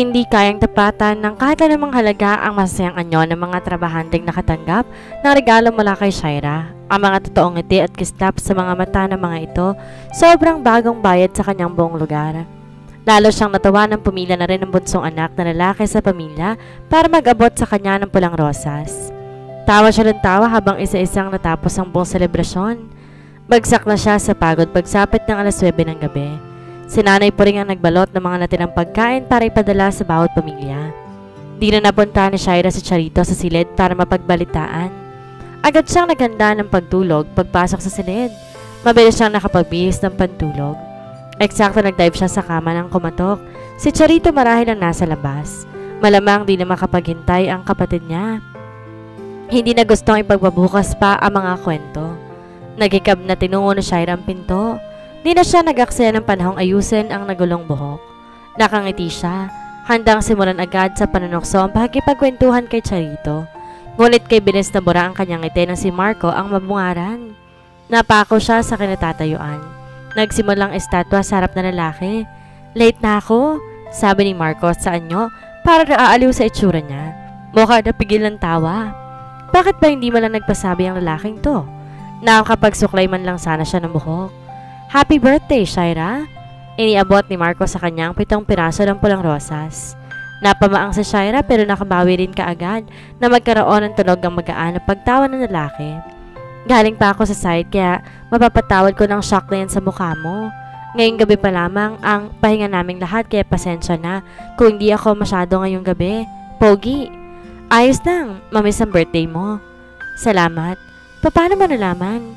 Hindi kayang tapatan ng kahit anumang halaga ang masasayang anyo ng mga trabahanteng nakatanggap ng regalo mula kay Shaira. Ang mga totoong ngiti at kislap sa mga mata ng mga ito, sobrang bagong bayad sa kanyang buong lugar. Lalo siyang natawa nang pumila na rin ang bunsong anak na lalaki sa pamilya para mag-abot sa kanya ng pulang rosas. Tawa siya ng tawa habang isa-isang natapos ang buong selebrasyon. Bagsak na siya sa pagod pagsapit ng alas 9 ng gabi. Si nanay po rin ang nagbalot ng mga natirang pagkain para ipadala sa bawat pamilya. Di na napunta ni Shaira si Charito sa silid para mapagbalitaan. Agad siyang naghanda ng pagtulog pagpasok sa silid. Mabilis siyang nakapagbihis ng pantulog. Eksakto nagdive siya sa kama ng kumatok. Si Charito marahil ang nasa labas. Malamang di na makapaghintay ang kapatid niya. Hindi na gustong ipagbabukas pa ang mga kwento. Nagikab na tinungo ni Shaira ang pinto. Di na siya nag-aksaya ng panahong ayusin ang nagulong buhok. Nakangiti siya, handang simulan agad sa panunokso ang pakikipagkwentuhan kay Charito. Ngunit kay bilis na bura ang kanyang ngiti ng si Marco ang mabungaran. Napako siya sa kinatatayuan. Nagsimulang estatwa sa harap na lalaki. Late na ako, sabi ni Marco sa anyo para naaaliw sa itsura niya. Mukha na pigil ng tawa. Bakit ba hindi man lang nagpasabi ang lalaking to? Nakakapagsuklay man lang sana siya ng buhok. Happy birthday, Shaira! Iniabot ni Marco sa kanyang 7 piraso ng pulang rosas. Napamaang si Shaira pero nakabawi rin kaagad na magkaroon ng tunog ang magaan na pagtawa ng lalaki. Galing pa ako sa site kaya mapapatawad ko ng shock na yan sa mukha mo. Ngayong gabi pa lamang ang pahinga naming lahat kaya pasensya na kung hindi ako masyado ngayong gabi. Pogi! Ayos lang, mamiss ang birthday mo. Salamat. Paano mo nalaman?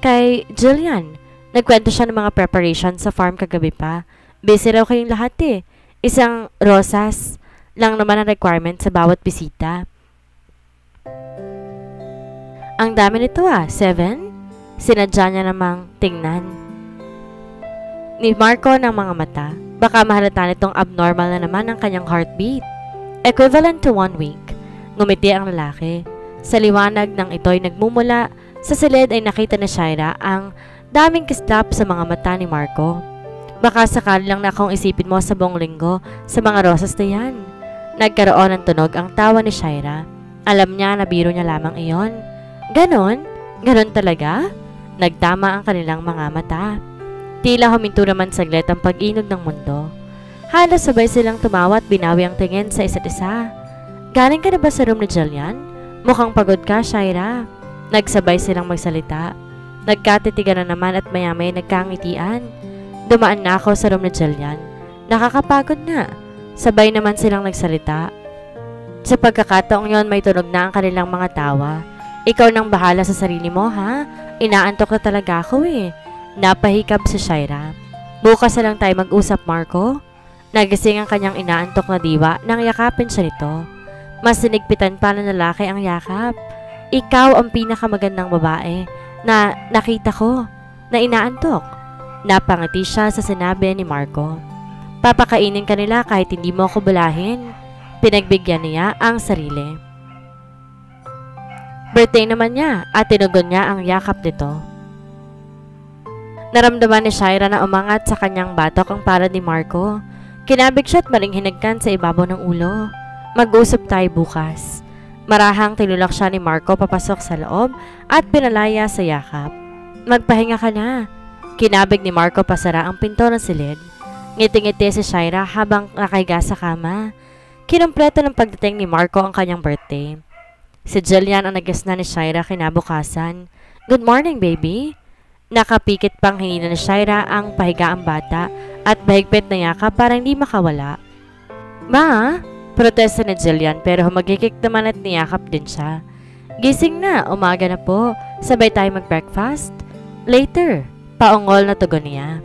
Kay Jillian. Nagkwento siya ng mga preparation sa farm kagabi pa. Busy raw kayong lahat eh. Isang rosas lang naman ang requirement sa bawat bisita. Ang dami nito 7? Sinadya niya namang tingnan ni Marco ng mga mata. Baka mahalata nitong abnormal na naman ang kanyang heartbeat. Equivalent to 1 week. Ngumiti ang lalaki. Sa liwanag ng ito'y nagmumula, sa silid ay nakita ni Shaira ang daming kislap sa mga mata ni Marco. Baka sakali lang na akong isipin mo sa buong linggo sa mga rosas na yan. Nagkaroon ng tunog ang tawa ni Shaira. Alam niya na biro niya lamang iyon. Ganon? Ganon talaga? Nagtama ang kanilang mga mata. Tila huminto naman saglit ang pag-inog ng mundo. Halos sabay silang tumawa at binawi ang tingin sa isa't isa. Galing ka na ba sa room ni Jillian? Mukhang pagod ka, Shaira. Nagsabay silang magsalita. Nagkatitigan na naman at maya-maya nagkangitian. Dumaan na ako sa room ni Jillian. Nakakapagod na. Sabay naman silang nagsalita. Sa pagkakataong yon may tunog na ang kanilang mga tawa. Ikaw nang bahala sa sarili mo, ha? Inaantok na talaga ako eh. Napahikab si Shaira. Bukas na lang tayo mag-usap, Marco. Nagising ang kanyang inaantok na diwa nang yakapin siya nito. Mas sinigpitan pa ng lalaki ang yakap. Ikaw ang pinakamagandang babae na nakita ko na inaantok. Napangiti siya sa sinabi ni Marco. Papakainin ka nila kahit hindi mo ako bulahin. Pinagbigyan niya ang sarili. Birthday naman niya at tinugon niya ang yakap nito. Naramdaman ni Shaira na umangat sa kanyang batok ang palad ni Marco. Kinabig siya at maringhinagkan sa ibabaw ng ulo. Mag-usap tayo bukas. Marahang tinulak siya ni Marco papasok sa loob at pinalaya sa yakap. Magpahinga ka na. Kinabig ni Marco pasara ang pinto ng silid. Ngiti-ngiti si Shaira habang nakahiga sa kama. Kinumpleto ng pagdating ni Marco ang kanyang birthday. Si Jillian ang nagisna ni Shaira kinabukasan. Good morning, baby. Nakapikit pang hinina ni Shaira ang pahigaang bata at mahigpit na yakap para hindi makawala. Ma? Protesta ni Jillian pero humagikik naman at niyakap din siya. Gising na, umaga na po. Sabay tayo mag-breakfast. Later, paungol na tugon niya.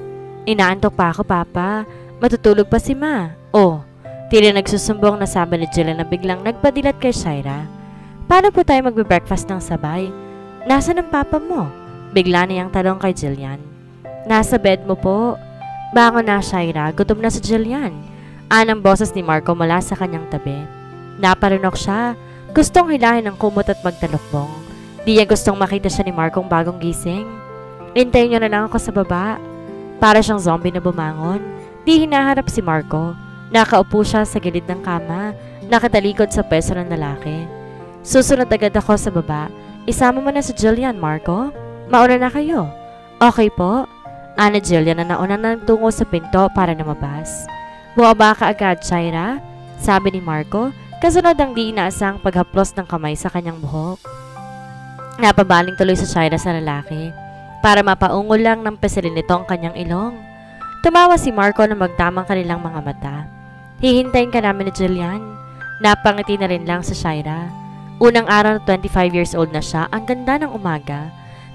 Inaantok pa ako, Papa. Matutulog pa si Ma. Oh, tila nagsusumbong na sabi ni Jillian na biglang nagpadilat kay Shaira. Paano po tayo magbe-breakfast ng sabay? Nasaan ang Papa mo? Bigla niyang tanong kay Jillian. Nasa bed mo po. Bangon na, Shaira. Gutom na si Jillian. Anang boses ni Marco mula sa kanyang tabi. Naparunok siya. Gustong hilahin ang kumot at magtalukbong. Di niya gustong makita siya ni Marcong bagong gising. Hintayin niyo na lang ako sa baba. Para siyang zombie na bumangon. Di hinaharap si Marco. Nakaupo siya sa gilid ng kama, nakatalikod sa peso ng lalaki. Susunod agad ako sa baba. Isama mo na si Jillian, Marco. Mauna na kayo. Okay po. Ana Jillian na nauna na tungo sa pinto para lumabas. Bumaba ka agad, Shaira, sabi ni Marco, kasunod ang di inaasang paghaplos ng kamay sa kanyang buhok. Napabaling tuloy sa Shaira sa lalaki para mapaungol lang ng pesilin nito ang kanyang ilong. Tumawa si Marco na magtamang kanilang mga mata. Hihintayin ka namin ni Jillian. Napangiti na rin lang sa Shaira. Unang araw na 25 years old na siya, ang ganda ng umaga.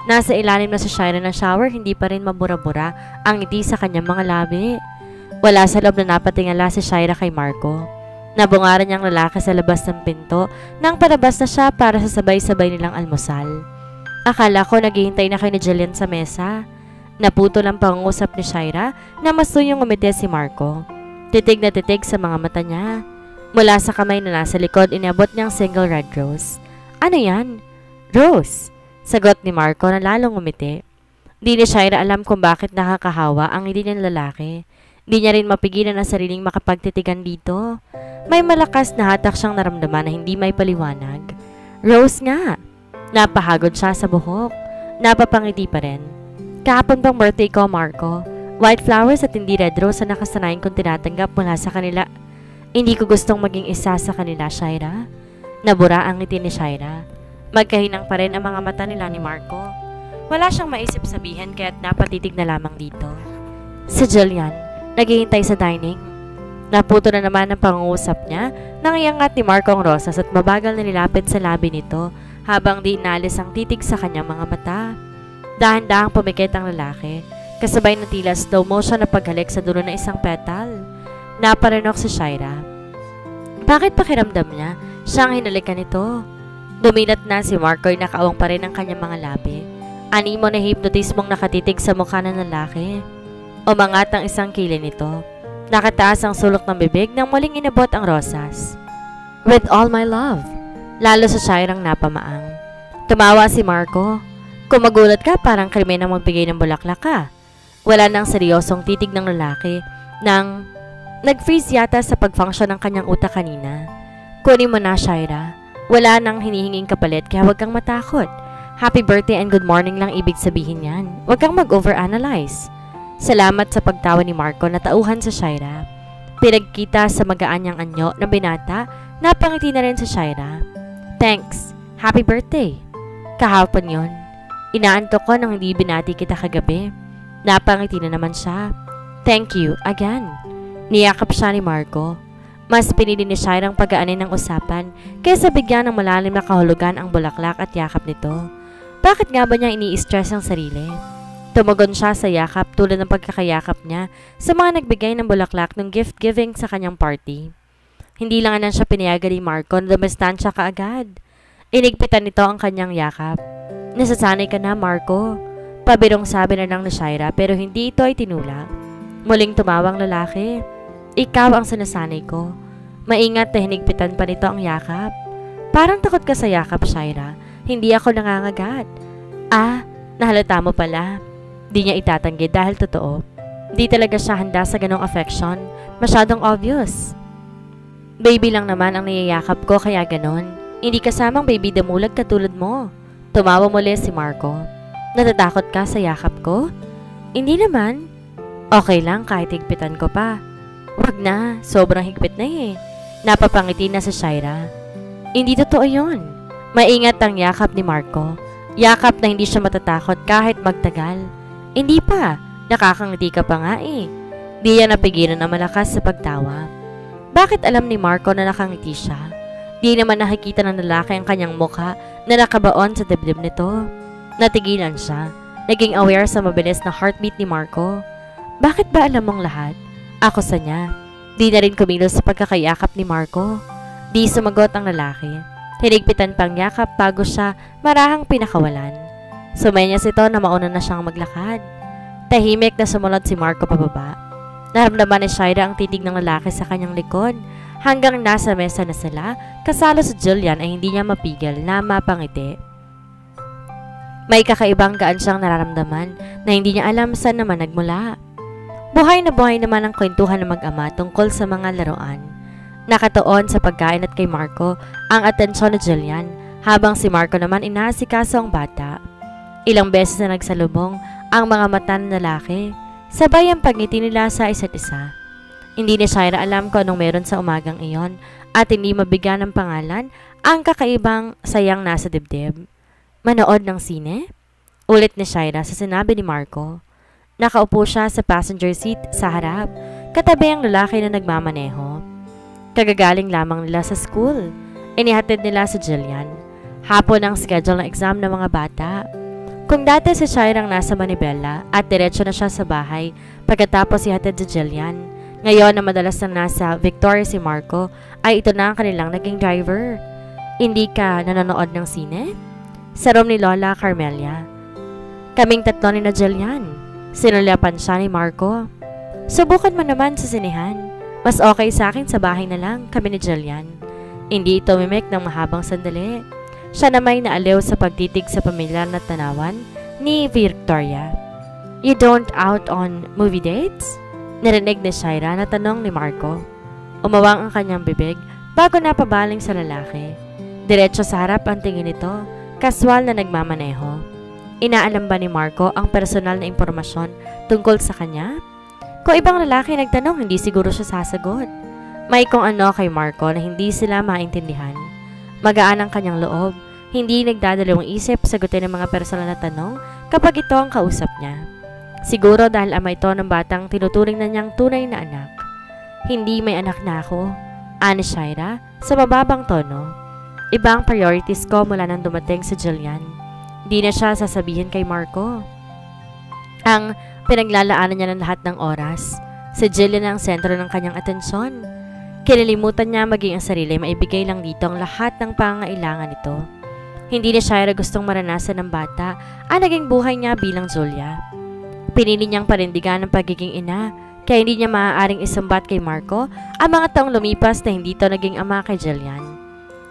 Nasa ilalim na si Shaira ng shower, hindi pa rin mabura-bura ang ngiti sa kanyang mga labi. Wala sa loob na napatingala si Shaira kay Marco. Nabungaran niyang lalaki sa labas ng pinto nang palabas na siya para sa sabay-sabay nilang almusal. Akala ko naghihintay na kayo ni Jillian sa mesa. Naputo ng pangungusap ni Shaira na masuyong umiti si Marco. Titig na titig sa mga mata niya. Mula sa kamay na nasa likod, inabot niyang single red rose. Ano yan? Rose, sagot ni Marco na lalong umiti. Di ni Shaira alam kung bakit nakakahawa ang ngiti ng lalaki. Di niya rin mapigilan ang sariling makapagtitigan dito. May malakas na hatak siyang naramdaman na hindi may paliwanag. Rose nga. Napahagod siya sa buhok. Napapangiti pa rin. Kahapon pang birthday ko, Marco. White flowers at hindi red rose na nakasanayin kong tinatanggap mula sa kanila. Hindi ko gustong maging isa sa kanila, Shaira. Nabura ang ngiti ni Shaira. Magkahinang pa rin ang mga mata nila ni Marco. Wala siyang maisip sabihin kaya't napatitig na lamang dito. Si Jillian, naghihintay sa dining. Naputo na naman ang pangungusap niya nang iangat ni Marco ang rosas at mabagal na nilapit sa labi nito habang di inalis ang titig sa kanyang mga mata. Dahan-dahang pumikit ang lalaki, kasabay ng tila slow motion na paghalik sa dulo ng isang petal. Naparinok si Shaira. Bakit pakiramdam niya? Siyang hinalikan nito. Dumilat na si Marco ay nakaawang pa rin ang kanyang mga labi. Animo na hipnotismong nakatitig sa mukha ng lalaki. Umangat ang isang kilay nito. Nakataas ang sulok ng bibig nang muling inabot ang rosas. With all my love. Lalo sa Shairang napamaang. Tumawa si Marco. Kung magulat ka, parang krimen ang magbigay ng bulaklak ka. Wala nang seryosong titig ng lalaki nang nag-freeze yata sa pag-function ng kanyang utak kanina. Kunin mo na, Shaira. Wala nang hinihinging kapalit kaya huwag kang matakot. Happy birthday and good morning lang ibig sabihin yan. Huwag kang mag-overanalyze. Salamat sa pagtawa ni Marco na tauhan sa Shaira. Pinagkita sa magaan niyang anyo na binata, napangiti na rin sa Shaira. Thanks. Happy birthday. Kahapon yon. Inaantok ko nang hindi binati kita kagabi. Napangiti na naman siya. Thank you, again. Niyakap siya ni Marco. Mas pinili ni Shaira ang pag-aanin ng usapan kaysa bigyan ng malalim na kahulugan ang bulaklak at yakap nito. Bakit nga ba niya ini-stress ang sarili? Tumugon siya sa yakap tulad ng pagkakayakap niya sa mga nagbigay ng bulaklak ng gift-giving sa kanyang party. Hindi lang siya pinayagan ni Marco na dumistansya kaagad. Inigpitan nito ang kanyang yakap. Nasasanay ka na, Marco. Pabirong sabi na lang ni Shaira pero hindi ito ay tinulak. Muling tumawang lalaki. Ikaw ang sinasanay ko. Maingat na hinigpitan pa nito ang yakap. Parang takot ka sa yakap, Shaira. Hindi ako nangangagat. Ah, nahalata mo pala. Di niya itatanggi dahil totoo. Di talaga siya handa sa ganong affection. Masyadong obvious. Baby lang naman ang niyayakap ko kaya ganon. Hindi kasamang baby damulag katulad mo. Tumawa muli si Marco. Natatakot ka sa yakap ko? Hindi naman. Okay lang kahit higpitan ko pa. Wag na, sobrang higpit na eh. Napapangiti na sa Shaira. Hindi totoo yun. Maingat ang yakap ni Marco. Yakap na hindi siya matatakot kahit magtagal. Hindi pa, nakakangiti ka pa nga eh. Di yan napigilan na malakas sa pagtawa. Bakit alam ni Marco na nakangiti siya? Di naman nakikita ng lalaki ang kanyang mukha na nakabaon sa dibdib nito. Natigilan siya. Naging aware sa mabilis na heartbeat ni Marco. Bakit ba alam mong lahat? Ako sa niya. Di na rin kumilos sa pagkakayakap ni Marco. Di sumagot ang lalaki. Hinigpitan pang yakap bago siya marahang pinakawalan. Sumenyas ito na mauna na siyang maglakad. Tahimik na sumunod si Marco pababa. Naramdaman ni Shaira ang titig ng lalaki sa kanyang likod. Hanggang nasa mesa na sila, kasalo si Jillian ay hindi niya mapigil na mapangiti. May kakaibang gaan siyang nararamdaman na hindi niya alam saan naman nagmula. Buhay na buhay naman ang kwentuhan ng mag-ama tungkol sa mga laruan. Nakatuon sa pagkain at kay Marco ang atensyon ni Jillian, habang si Marco naman inaasikaso ang bata. Ilang beses na nagsalubong ang mga mata ng lalaki, sabay ang pagngiti nila sa isa't isa. Hindi ni Shaira alam kung anong meron sa umagang iyon at hindi mabigyan ng pangalan ang kakaibang sayang nasa dibdib. Manood ng sine? Ulit ni Shaira sa sinabi ni Marco. Nakaupo siya sa passenger seat sa harap, katabi ang lalaki na nagmamaneho. Kagagaling lamang nila sa school. Inihatid nila si Jillian. Hapon ang schedule ng exam ng mga bata. Kung dati si Shaira ang nasa Manibela at diretso na siya sa bahay pagkatapos ihatid si Jillian, ngayon na madalas na nasa Victoria si Marco ay ito na ang kanilang naging driver. Hindi ka nanonood ng sine? Sa room ni Lola Carmelia. Kaming tatlo ni na Jillian. Sinulapan siya ni Marco. Subukan mo naman sa sinihan. Mas okay sa akin sa bahay na lang, kami ni Jillian. Hindi ito mimik ng mahabang sandali. Siya na may naaliw sa pagtitig sa pamilyar na tanawan ni Victoria. You don't out on movie dates? Narinig ni Shaira na tanong ni Marco. Umawang ang kanyang bibig bago napabaling sa lalaki. Diretso sa harap ang tingin nito, kaswal na nagmamaneho. Inaalam ba ni Marco ang personal na impormasyon tungkol sa kanya? Kung ibang lalaki nagtanong, hindi siguro siya sasagot. May kung ano kay Marco na hindi sila maintindihan. Magaan ang kanyang loob, hindi nagdadalawang isip sagutin ang mga personal na tanong kapag ito ang kausap niya. Siguro dahil ama ito ng batang tinuturing na niyang tunay na anak. Hindi may anak na ako, ani Shaira sa mababang tono. Ibang priorities ko mula nang dumating si Jillian. Di na siya sasabihin kay Marco ang pinaglalaanan niya ng lahat ng oras. Si Jillian ang sentro ng kanyang atensyon. Kinalimutan niya maging ang sarili, maibigay lang dito ang lahat ng pangangailangan nito. Hindi ni Shaira gustong maranasan ng bata ang naging buhay niya bilang Julia. Pinili niyang parindigan ang pagiging ina, kaya hindi niya maaaring isumbat kay Marco ang mga taong lumipas na hindi ito naging ama kay Jillian.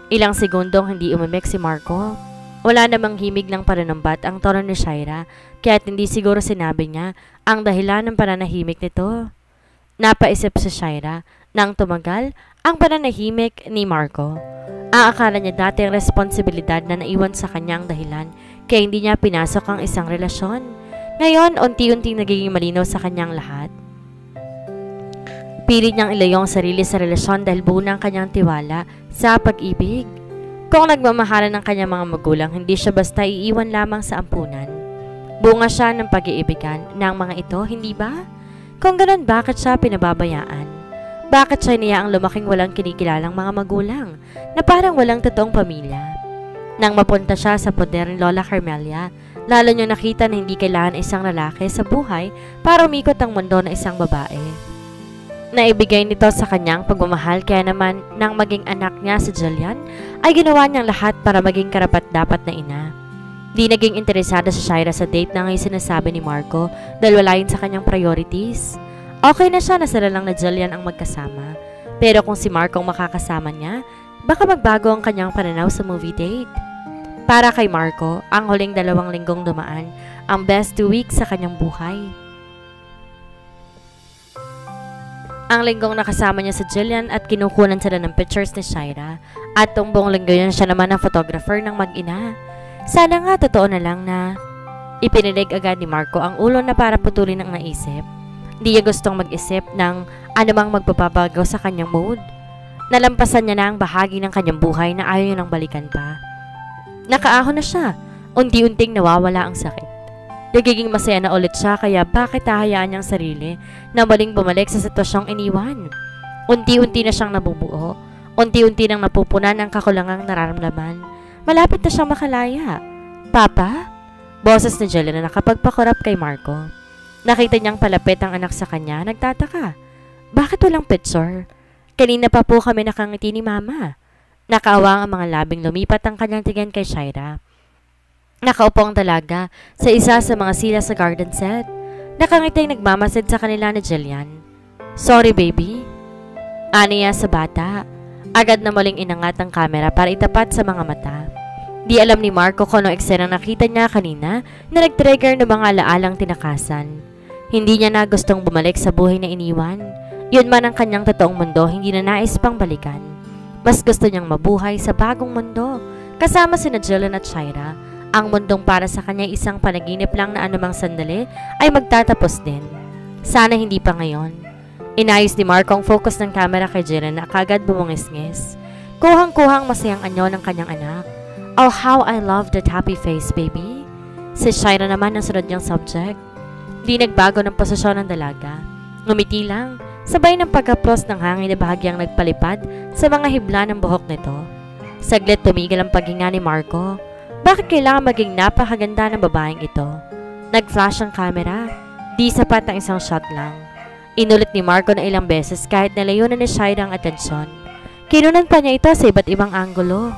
Ilang segundong hindi umimik si Marco. Wala namang himig ng pananambat ang tono ni Shaira, kaya't hindi siguro sinabi niya ang dahilan ng pananahimik nito. Napaisip si Shaira nang tumagal ang pananahimik ni Marco. Ang akala niya dati ang responsibilidad na naiwan sa kanya ang dahilan kaya hindi niya pinasok ang isang relasyon. Ngayon, unti-unting nagiging malinaw sa kanyang lahat. Pilit niyang ilayo ang sarili sa relasyon dahil buo na ang kanyang tiwala sa pag-ibig. Kung nagmamahalan ng kanyang mga magulang, hindi siya basta iiwan lamang sa ampunan. Bunga siya ng pag-iibigan ng mga ito, hindi ba? Kung ganun, bakit siya pinababayaan? Bakit siya niya ang lumaking walang kinikilalang mga magulang na parang walang totoong pamilya? Nang mapunta siya sa poder ni Lola Carmelia, lalo niyang nakita na hindi kailangan isang lalaki sa buhay para umikot ang mundo na isang babae. Naibigay nito sa kanyang pagmamahal, kaya naman nang maging anak niya si Jillian ay ginawa niyang lahat para maging karapat-dapat na ina. Di naging interesada si Shaira sa date na ngayon sinasabi ni Marco dahil wala yun sa kanyang priorities. Okay na siya na sila lang na Jillian ang magkasama. Pero kung si Marco ang makakasama niya, baka magbago ang kanyang pananaw sa movie date. Para kay Marco, ang huling 2 linggong dumaan ang best 2 weeks sa kanyang buhay. Ang linggong nakasama niya si Jillian at kinukunan sila ng pictures ni Shaira, at tumbong linggo yun siya naman ang photographer ng mag-ina. Sana nga totoo na lang na ipinilig agad ni Marco ang ulo na para putulin ang naisip. Di niya gustong mag-isip ng anumang magpapabago sa kanyang mood. Nalampasan niya na ang bahagi ng kanyang buhay na ayaw niya nang balikan pa. Nakaahon na siya, unti-unting nawawala ang sakit. Nagiging masaya na ulit siya, kaya bakit hahayaan niyang sarili na maling bumalik sa sitwasyong iniwan? Unti-unti na siyang nabubuo. Unti-unti nang napupunan ang kakulangang nararamdaman. Malapit na siyang makalaya. Papa? Boses ni Jillian na nakapagpakurap kay Marco. Nakita niyang palapit ang anak sa kanya, nagtataka. Bakit walang picture? Kanina pa po kami nakangiti ni Mama. Nakaawang ang mga labing, lumipat ang kanyang tingin kay Shaira. Nakaupo ang dalaga sa isa sa mga sila sa garden set. Nakangiting nagmamasid sa kanila ni Jillian. Sorry baby. Aniya sa bata. Agad na muling inangat ang kamera para itapat sa mga mata. Di alam ni Marco kung anong eksenang nakita niya kanina na nag-trigger ng mga alaalang tinakasan. Hindi niya na gustong bumalik sa buhay na iniwan. Yun man ang kanyang totoong mundo, hindi na nais pang balikan. Mas gusto niyang mabuhay sa bagong mundo, kasama sina Jillian at Shaira. Ang mundong para sa kanya isang panaginip lang na anumang sandali ay magtatapos din. Sana hindi pa ngayon. Inayos ni Marco ang focus ng camera kay Jillian na kagad bumungis-ngis. Kuhang-kuhang masayang anyo ng kanyang anak. Oh, how I love that happy face, baby. Si Shaira naman ang sunod niyang subject. Di nagbago ng posisyon ng dalaga. Ngumiti lang, sabay ng pagkaplos ng hangin na bahagyang nagpalipad sa mga hibla ng buhok nito. Saglit tumigil ang paghinga ni Marco. Bakit kailangan maging napakaganda ng babaeng ito? Nag-flash ang camera. Di sapat ang isang shot lang. Inulit ni Marco na ilang beses kahit nalayunan ni Shaira ang atensyon. Kinunan pa niya ito sa iba't ibang anggulo.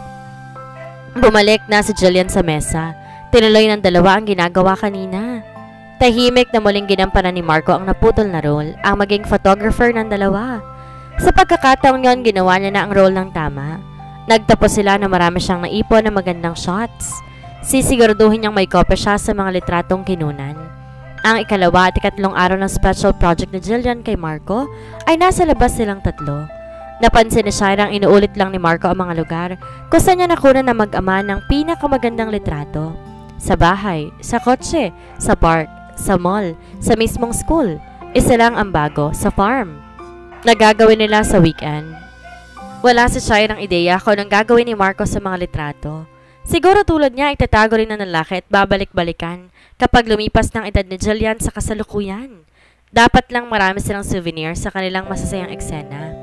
Bumalik na si Jillian sa mesa. Tinuloy ng dalawa ang ginagawa kanina. Tahimik na muling ginampanan ni Marco ang naputol na role, ang maging photographer ng dalawa. Sa pagkakataong yon, ginawa niya na ang role ng tama. Nagtapos sila na marami siyang naipon na magandang shots. Sisiguraduhin niyang may kopya siya sa mga litratong kinunan. Ang ikalawa at ikatlong araw ng special project ni Jillian kay Marco ay nasa labas silang tatlo. Napansin ni Shaira ang inuulit lang ni Marco ang mga lugar kung saan niya nakunan na mag-ama ng pinakamagandang litrato. Sa bahay, sa kotse, sa park, sa mall, sa mismong school. Isa lang ang bago, sa farm. Nagagawin nila sa weekend. Wala si Shaira ang ideya kung anong gagawin ni Marco sa mga litrato. Siguro tulad niya, itatago rin ng lalaki at babalik-balikan kapag lumipas ng edad ni Jillian sa kasalukuyan. Dapat lang marami silang souvenir sa kanilang masasayang eksena.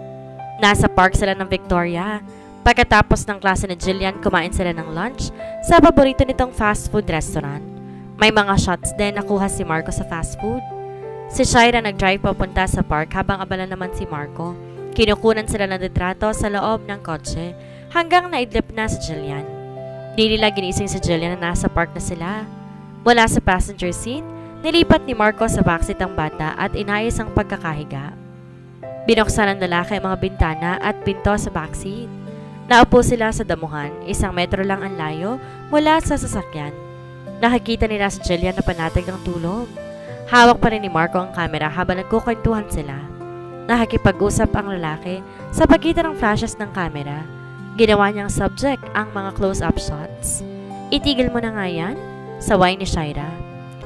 Nasa park sila ng Victoria. Pagkatapos ng klase ni Jillian, kumain sila ng lunch sa paborito nitong fast food restaurant. May mga shots din nakuha si Marco sa fast food. Si Shaira nag-drive papunta sa park habang abala naman si Marco. Kinukunan sila ng litrato sa loob ng kotse hanggang naidlip na si Jillian. Di nila ginising si Jillian na nasa park na sila. Wala sa passenger seat, nilipat ni Marco sa backseat ang bata at inayos ang pagkakahiga. Binuksan ng lalaki ang mga bintana at pinto sa backseat. Naupo sila sa damuhan, 1 metro lang ang layo mula sa sasakyan. Nakikita nila si Jillian na panatig ng tulog. Hawak pa rin ni Marco ang camera habang nagkukwentuhan sila. Nakikipag-usap ang lalaki sa pagitan ng flashes ng camera. Ginawa niyang subject ang mga close-up shots. Itigil mo na nga yan, saway ni Shaira.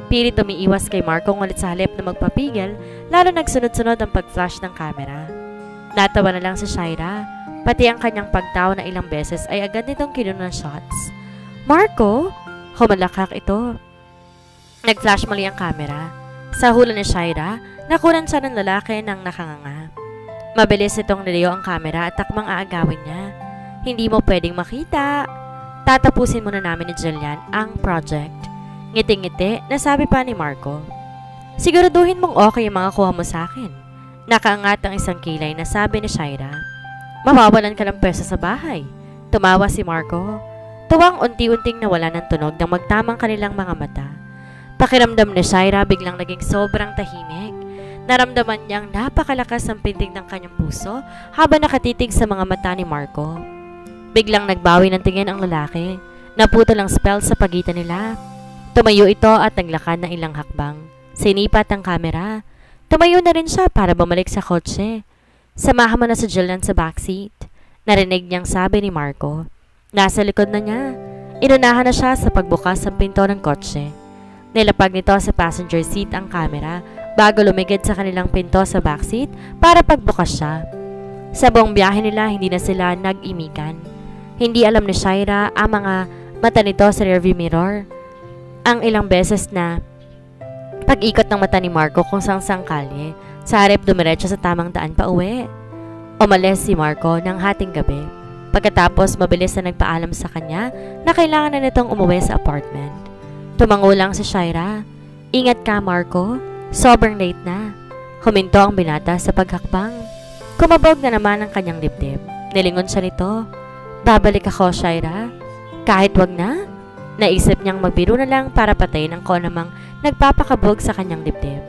Pilit umiiwas kay Marco ngulit sa halip na magpapigil, lalo nagsunod-sunod ang pag-flash ng camera. Natawa na lang si Shaira, pati ang kanyang pagtawa na ilang beses ay agad nitong kinunan shots. Marco? Humalakak ito. Nag-flash muli ang camera. Sa hula ni Shaira, nakunan siya ng lalaki ng nakanganga. Mabilis itong nilayo ang camera at takmang aagawin niya. Hindi mo pwedeng makita. Tatapusin muna namin ni Jillian ang project. Ngiti-ngiti, nasabi pa ni Marco. Siguraduhin mong okay yung mga kuha mo sa akin. Nakaangat ang isang kilay na sabi ni Shaira. Mawawalan ka ng pwesto sa bahay. Tumawa si Marco. Tuwang unti-unting nawala ng tunog ng magtamang kanilang mga mata. Pakiramdam ni Shaira biglang naging sobrang tahimik. Naramdaman niyang napakalakas ang pintig ng kanyang puso habang nakatitig sa mga mata ni Marco. Biglang nagbawi ng tingin ang lalaki. Naputol ang spell sa pagitan nila. Tumayo ito at naglakad ng ilang hakbang. Sinipat ang kamera. Tumayo na rin siya para bumalik sa kotse. Samahan mo na si Jillian sa backseat. Narinig niyang sabi ni Marco. Nasa likod na niya. Inunahan na siya sa pagbukas ng pinto ng kotse. Nilapag nito sa passenger seat ang camera bago lumigid sa kanilang pinto sa backseat para pagbukas siya. Sa buong biyahe nila, hindi na sila nag-imikan. Hindi alam ni Shaira ang mga mata nito sa rearview mirror. Ang ilang beses na pag-ikot ng mata ni Marco kung sang kalye, sa harap dumiretso sa tamang daan pa uwi. Umalis si Marco ng hating gabi. Pagkatapos, mabilis na nagpaalam sa kanya na kailangan na nitong umuwi sa apartment. Tumango lang si Shaira. Ingat ka, Marco. Sobrang late na. Huminto ang binata sa paghakbang. Kumabog na naman ang kanyang dibdib. Nilingon siya nito. Babalik ako, Shaira. Kahit wag na. Naisip niyang magbiro na lang para patayin ang konamang nagpapakabog sa kanyang dibdib.